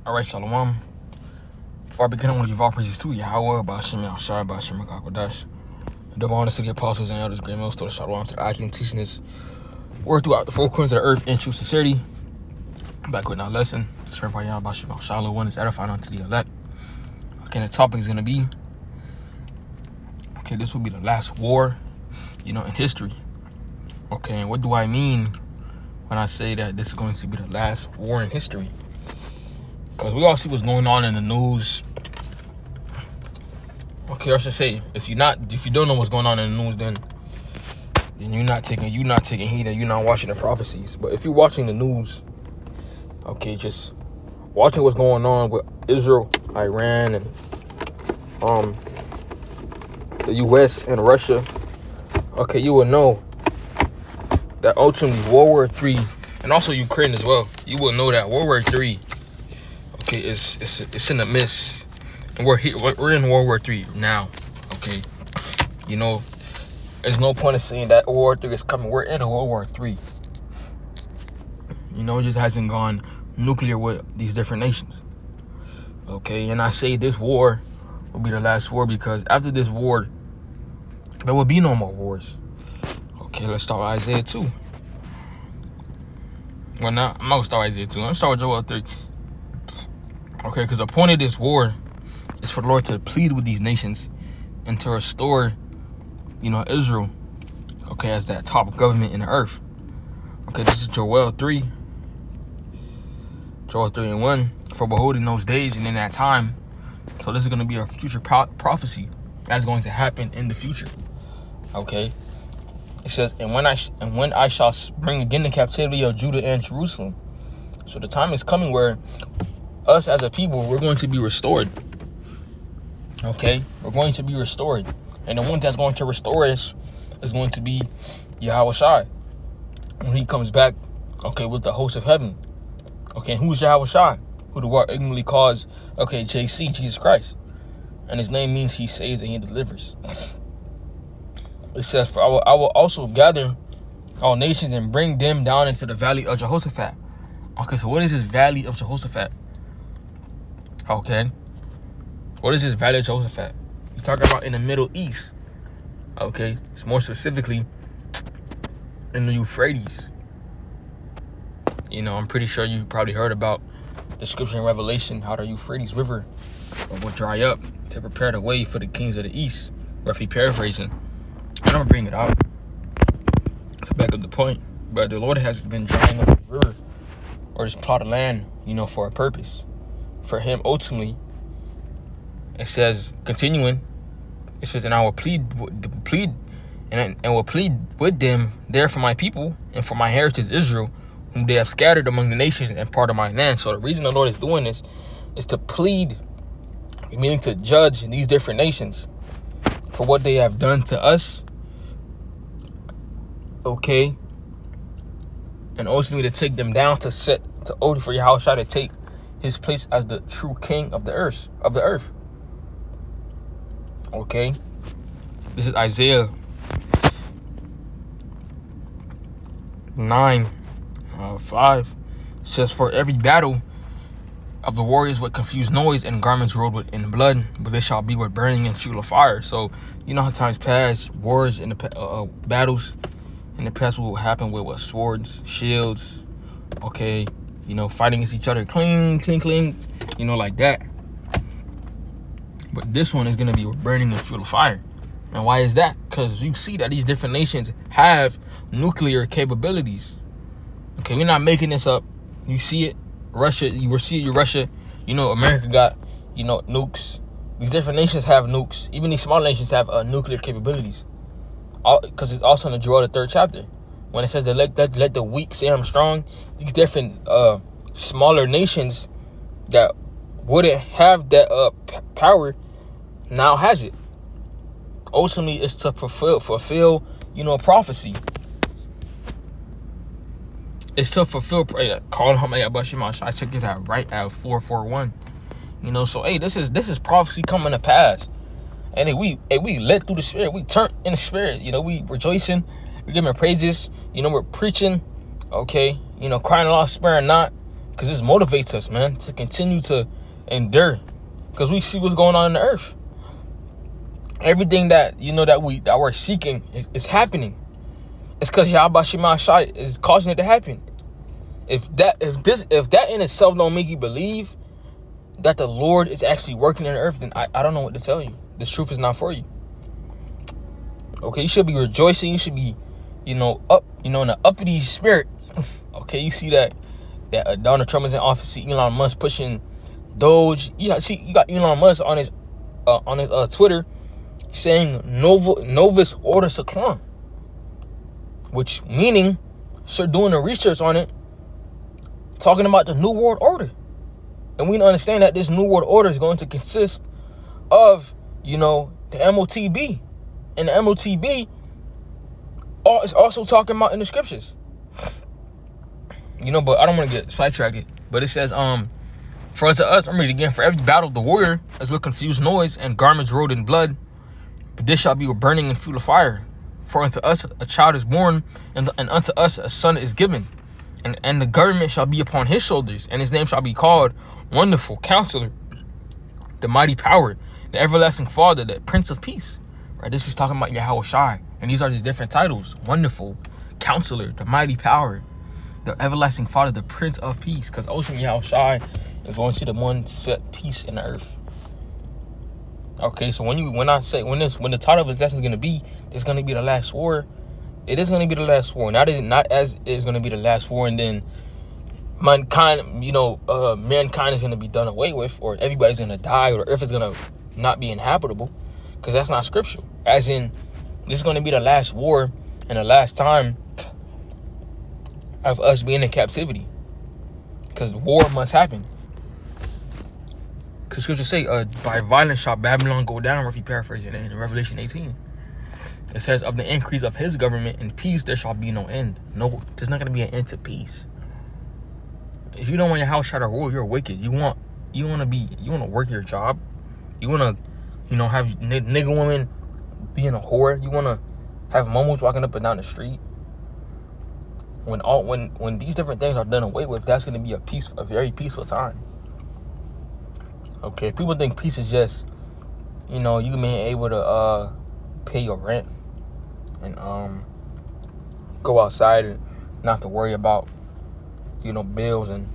Alright, Shalom. Before I begin, I want to give all praises to Yahweh, Ba'ashem Yahshua, Ba'ashem Makakodash. Double honors to the apostles and elders, great mills to the Shalom, to the Akim, teaching this word throughout the four corners of the earth in true sincerity. I'm back with another lesson. Swear by Yahweh, Ba'ashem Yahshua, one is edifying unto the elect. Okay, the topic is going to be, okay, this will be the last war, in history. Okay, and what do I mean when I say that this is going to be the last war in history? Because we all see what's going on in the news. Okay, I should say, if you don't know what's going on in the news, then you're not taking heed and you're not watching the prophecies. But if you're watching the news, okay, just watching what's going on with Israel, Iran, and the US and Russia, okay, you will know that ultimately World War III, and also Ukraine as well, you will know that World War III, okay, it's in the midst, and we're in World War III now. Okay, there's no point in saying that World War III is coming. We're in a World War III. It just hasn't gone nuclear with these different nations. Okay, and I say this war will be the last war because after this war, there will be no more wars. Okay, let's start with Isaiah 2. Well, now I'm not gonna start with Isaiah 2. I'm gonna start with Joel 3. Okay, because the point of this war is for the Lord to plead with these nations and to restore, Israel, okay, as that top government in the earth. Okay, this is Joel 3. Joel 3 and 1. For behold, in those days and in that time. So this is going to be a future prophecy that's going to happen in the future. Okay. It says, and when I shall bring again the captivity of Judah and Jerusalem. So the time is coming where us as a people, we're going to be restored. Okay, we're going to be restored, and the one that's going to restore us is going to be Yahweh Shai when he comes back. Okay, with the host of heaven. Okay, and who's Yahweh Shai? Who the world ignorantly calls, okay, JC, Jesus Christ, and his name means he saves and he delivers. It says, for I will also gather all nations and bring them down into the valley of Jehoshaphat. Okay, so what is this valley of Jehoshaphat? Okay, what is this valley of Jehoshaphat? You're talking about in the Middle East. Okay, it's more specifically in the Euphrates. I'm pretty sure you probably heard about the scripture in Revelation, how the Euphrates River will dry up to prepare the way for the kings of the East, roughly paraphrasing. I'm gonna bring it out to back up the point. But the Lord has been drying up the river or this plot of land, for a purpose. For him, ultimately, it says, continuing, it says, and I will plead and will plead with them there for my people and for my heritage Israel, whom they have scattered among the nations and part of my land. So the reason the Lord is doing this is to plead, meaning to judge these different nations for what they have done to us. Okay, and ultimately to take them down for Yahushua to take his place as the true king of the earth. Okay, this is Isaiah 9:5. It says, for every battle of the warriors with confused noise and garments rolled in blood, but they shall be with burning and fuel of fire. So how times past wars in the battles in the past will happen with swords, shields, okay, fighting against each other, cling, cling, cling, like that. But this one is going to be burning and fuel of fire. And why is that? Because you see that these different nations have nuclear capabilities. Okay, we're not making this up. You see it. Russia, America got, nukes. These different nations have nukes. Even these small nations have nuclear capabilities. Because it's also in the Joel 3rd chapter. When it says that let the weak say I'm strong. These different smaller nations that wouldn't have that power now has it. Ultimately, it's to fulfill prophecy. It's to fulfill call him I checked it out right at 441. So this is prophecy coming to pass. And we led through the spirit. We turned in the spirit. We rejoicing. We're giving praises. We're preaching. Okay. Crying aloud, sparing not. Because this motivates us, man, to continue to endure. Because we see what's going on in the earth. Everything that, that we're seeking is happening. It's because Yahweh Shema Shai is causing it to happen. If that in itself don't make you believe that the Lord is actually working in the earth, then I don't know what to tell you. This truth is not for you. Okay, you should be rejoicing. You should be, up, in an uppity spirit. Okay, you see that Donald Trump is in office. See Elon Musk pushing Doge. You got Elon Musk on his Twitter saying Novus Order Seclorum, which meaning start doing the research on it, talking about the New World Order. And we need to understand that this New World Order is going to consist of, the MOTB. And the MOTB is also talking about in the scriptures. But I don't want to get sidetracked. But it says, for unto us, I'm reading again, for every battle of the warrior, as with confused noise and garments rolled in blood, but this shall be with burning and fuel of fire. For unto us a child is born, and unto us a son is given. And the government shall be upon his shoulders, and his name shall be called Wonderful Counselor, the Mighty Power, the Everlasting Father, the Prince of Peace. Right? This is talking about Yahweh Shai. And these are these different titles. Wonderful Counselor, the Mighty Power, the Everlasting Father, the Prince of Peace. Because ultimately Yahweh Shai is going to see the one set peace in the earth. Okay, so when the title of his lesson is going to be, it's going to be the last war. It is going to be the last war. Not as it's going to be the last war, and then mankind, mankind is going to be done away with, or everybody's going to die, or the earth is going to not be inhabitable, because that's not scriptural. As in, this is going to be the last war and the last time of us being in captivity, because war must happen. Because scriptures say, by violence shall Babylon go down, if you paraphrase it in Revelation 18. It says, of the increase of his government and peace, there shall be no end. No, there's not going to be an end to peace. If you don't want your house shot to rule, you're wicked. You want to work your job. You want to, have nigga women being a whore. You want to have momos walking up and down the street. When these different things are done away with, that's going to be a very peaceful time. Okay, people think peace is just, you being able to pay your rent and go outside and not have to worry about, bills and,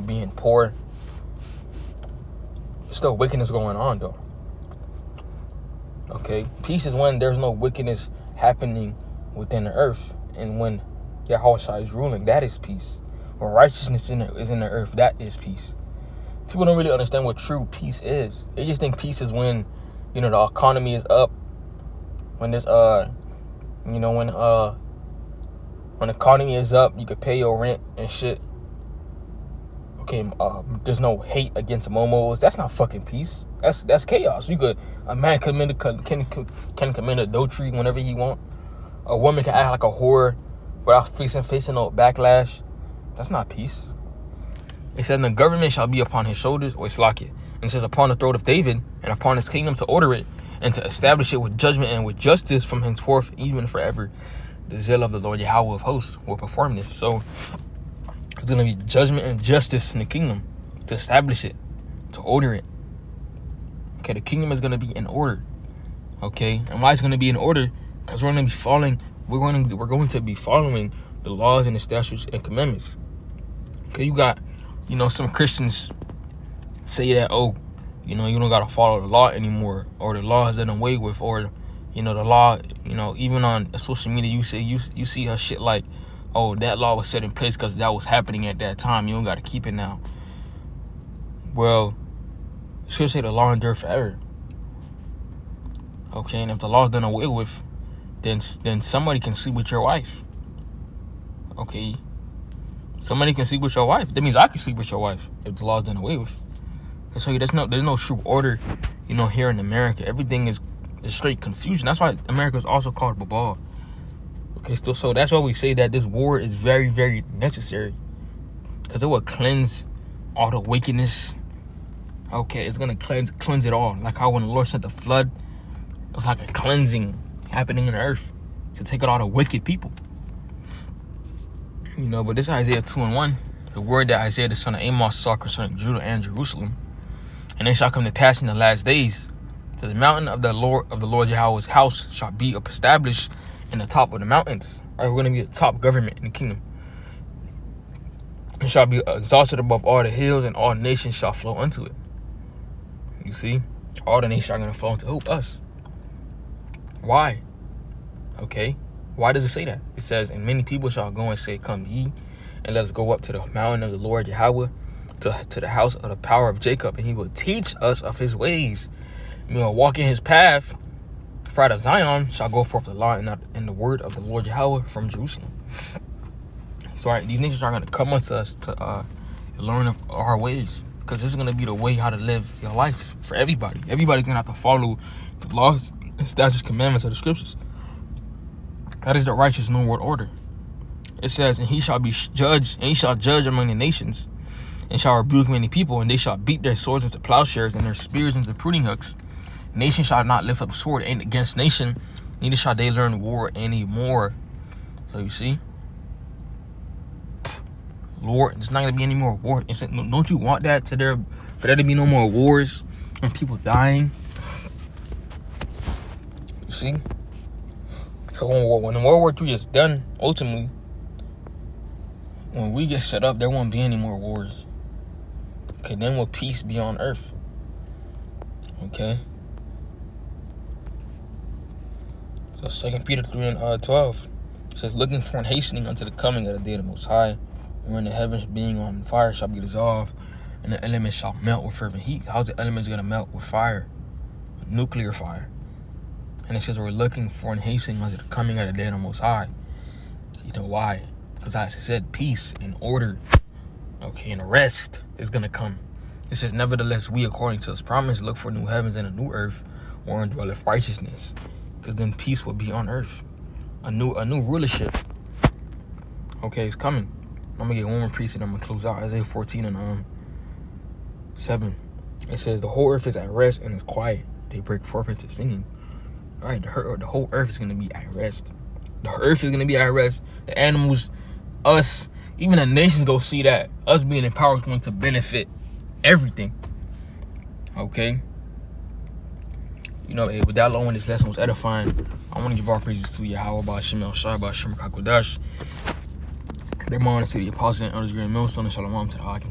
being poor. There's still wickedness going on, though. Okay, peace is when there's no wickedness happening within the earth, and when Yahweh is ruling, that is peace. When righteousness is in the earth, that is peace. People don't really understand what true peace is. They just think peace is when, the economy is up. When there's when the economy is up, you could pay your rent and shit. Okay, there's no hate against momos. That's not fucking peace. That's chaos. A man can commit adultery whenever he want. A woman can act like a whore without facing no backlash. That's not peace. It says, the government shall be upon his shoulders, or Slakia. And it says, upon the throne of David, and upon his kingdom to order it, and to establish it with judgment and with justice from henceforth, even forever. The zeal of the Lord Yahweh of hosts will perform this. So, it's going to be judgment and justice in the kingdom, to establish it, to order it. Okay, the kingdom is going to be in order. Okay, and why it's going to be in order? Because we're going to be following the laws and the statutes and commandments. Okay, you got, some Christians say that, you don't got to follow the law anymore, or the law is done away with, or, the law, even on social media, you see a shit like, that law was set in place because that was happening at that time. You don't got to keep it now. Well, scripture say the law endure forever. Okay, and if the law is done away with, then somebody can sleep with your wife. Okay, somebody can sleep with your wife. That means I can sleep with your wife if the law is done away with. So there's no true order, here in America. Everything is straight confusion. That's why America is also called Babal. Okay, so that's why we say that this war is very, very necessary, because it will cleanse all the wickedness. Okay, it's gonna cleanse it all. Like how when the Lord sent the flood, it was like a cleansing happening in the earth to take out all the wicked people. But this Isaiah 2:1 the word that Isaiah the son of Amos saw concerning Judah and Jerusalem. And it shall come to pass in the last days that the mountain of the Lord Yahweh's house shall be established in the top of the mountains. All right, we're going to be a top government in the kingdom. It shall be exalted above all the hills, and all nations shall flow unto it. You see, all the nations are going to flow into us. Why? Okay, why does it say that? It says, and many people shall go and say, come ye, and let us go up to the mountain of the Lord Yahweh, to the house of the power of Jacob, and he will teach us of his ways. We will walk in his path. For out of Zion shall go forth the law and the word of the Lord Yahweh from Jerusalem. So, all right, these nations are going to come unto us to learn of our ways, because this is going to be the way how to live your life for everybody. Everybody's going to have to follow the laws, statutes, commandments of the scriptures. That is the righteous New World Order. It says, and he shall be judged, and he shall judge among the nations, and shall rebuke many people, and they shall beat their swords into plowshares and their spears into pruning hooks. Nation shall not lift up sword against nation, neither shall they learn war anymore. So you see, Lord, there's not going to be any more war. Don't you want that for there to be no more wars and people dying? You see? So when World War III is done, ultimately, when we get set up, there won't be any more wars. Okay, then will peace be on earth? Okay. So 2 Peter 3 and 12 says, looking for and hastening unto the coming of the day of the Most High, wherein the heavens being on fire shall be dissolved, and the elements shall melt with fervent heat. How's the elements going to melt? With fire. With nuclear fire. And it says we're looking for and hastening unto the coming of the day of the Most High. You know why? Because as I said, peace and order, okay, and rest is going to come. It says, nevertheless, we, according to his promise, look for new heavens and a new earth, wherein dwelleth righteousness. Because then peace will be on earth. A new rulership, okay, is coming. I'm going to get one more piece and I'm going to close out. Isaiah 14 and 7. It says, the whole earth is at rest and is quiet. They break forth into singing. All right, the whole earth is going to be at rest. The earth is going to be at rest. The animals, us, even the nations go see that. Us being in power is going to benefit everything. Okay? You know, with that long, when this lesson was edifying, I want to give all praises to Yahweh, Ba'ashem El Shai, Ba'ashem Kakodash. Their honor to the apostle and elders, great millstone, and shalom to the Hakim.